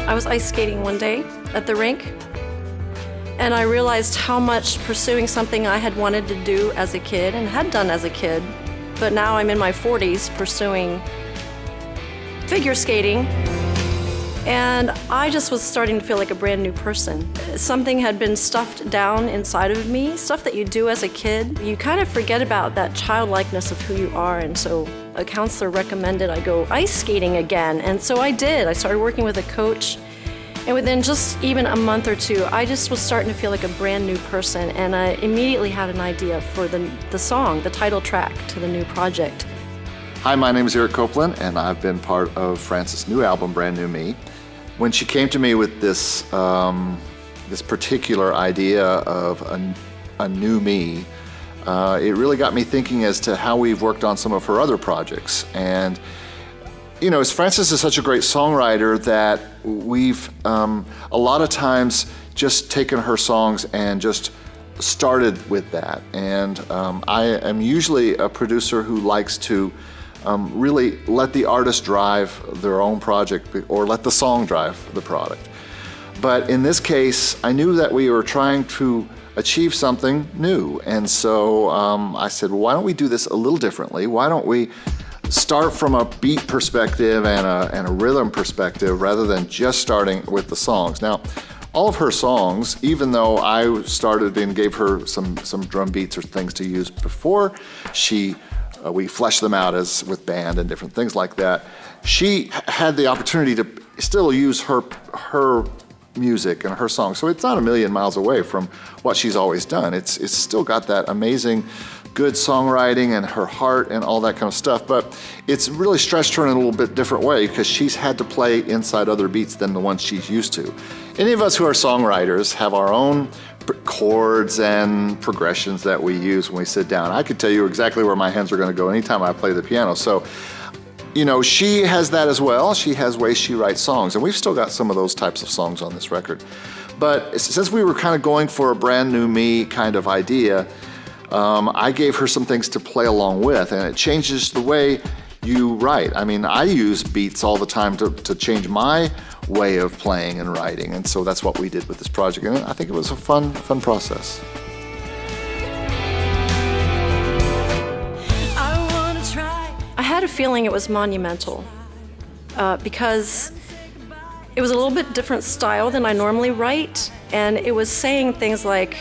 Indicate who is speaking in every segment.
Speaker 1: I was ice skating one day at the rink, and I realized how much pursuing something I had wanted to do as a kid and had done as a kid, but now I'm in my 40s pursuing figure skating, and I just was starting to feel like a brand new person. Something had been stuffed down inside of me, stuff that you do as a kid. You kind of forget about that childlikeness of who you are, and so a counselor recommended I go ice skating again, and so I did. I started working with a coach, and within just even a month or two, I just was starting to feel like a brand new person, and I immediately had an idea for the song, the title track to the new project.
Speaker 2: Hi, my name is Copeland, and I've been part of Frances' new album, Brand New Me. When she came to me with this particular idea of a new me, it really got me thinking as to how we've worked on some of her other projects. And you know, Frances is such a great songwriter that we've a lot of times just taken her songs and just started with that. And I am usually a producer who likes to really let the artist drive their own project or let the song drive the product. But in this case, I knew that we were trying to achieve something new. And so I said, well, why don't we do this a little differently? Why don't we start from a beat perspective and a rhythm perspective rather than just starting with the songs? Now, all of her songs, even though I started and gave her some drum beats or things to use before we fleshed them out as with band and different things like that, she had the opportunity to still use her music and her songs. So it's not a million miles away from what she's always done. It's still got that amazing good songwriting and her heart and all that kind of stuff, but it's really stretched her in a little bit different way because she's had to play inside other beats than the ones she's used to. Any of us who are songwriters have our own chords and progressions that we use when we sit down. I could tell you exactly where my hands are going to go anytime I play the piano. So, you know, she has that as well. She has ways she writes songs, and we've still got some of those types of songs on this record. But since we were kind of going for a brand new me kind of idea, I gave her some things to play along with, and it changes the way you write. I mean, I use beats all the time to change my way of playing and writing, and so that's what we did with this project, and I think it was a fun process.
Speaker 1: I had a feeling it was monumental because it was a little bit different style than I normally write, and it was saying things like,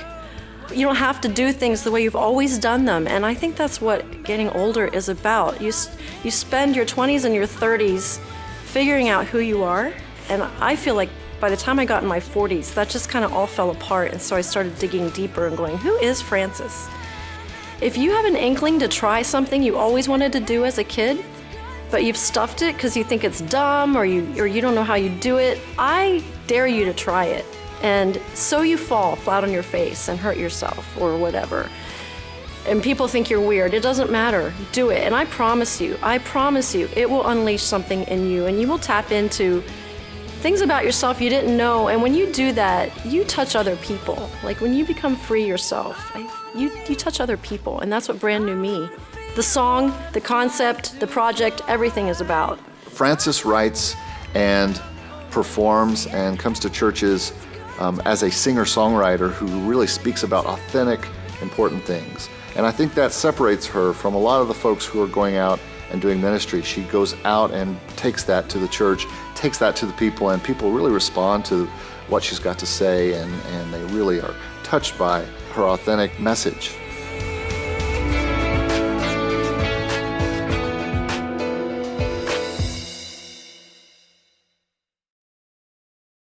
Speaker 1: you don't have to do things the way you've always done them, and I think that's what getting older is about. You spend your 20s and your 30s figuring out who you are, and I feel like by the time I got in my 40s, that just kind of all fell apart, and so I started digging deeper and going, who is Frances? If you have an inkling to try something you always wanted to do as a kid, but you've stuffed it because you think it's dumb or you don't know how you do it, I dare you to try it. And so you fall flat on your face and hurt yourself or whatever. And people think you're weird. It doesn't matter. Do it. And I promise you, it will unleash something in you, and you will tap into things about yourself you didn't know. And when you do that, you touch other people. Like when you become free yourself, you touch other people. And that's what Brand New Me, the song, the concept, the project, everything is about.
Speaker 2: Frances writes and performs and comes to churches as a singer-songwriter who really speaks about authentic, important things. And I think that separates her from a lot of the folks who are going out and doing ministry. She goes out and takes that to the church, takes that to the people, and people really respond to what she's got to say, and they really are touched by her authentic message.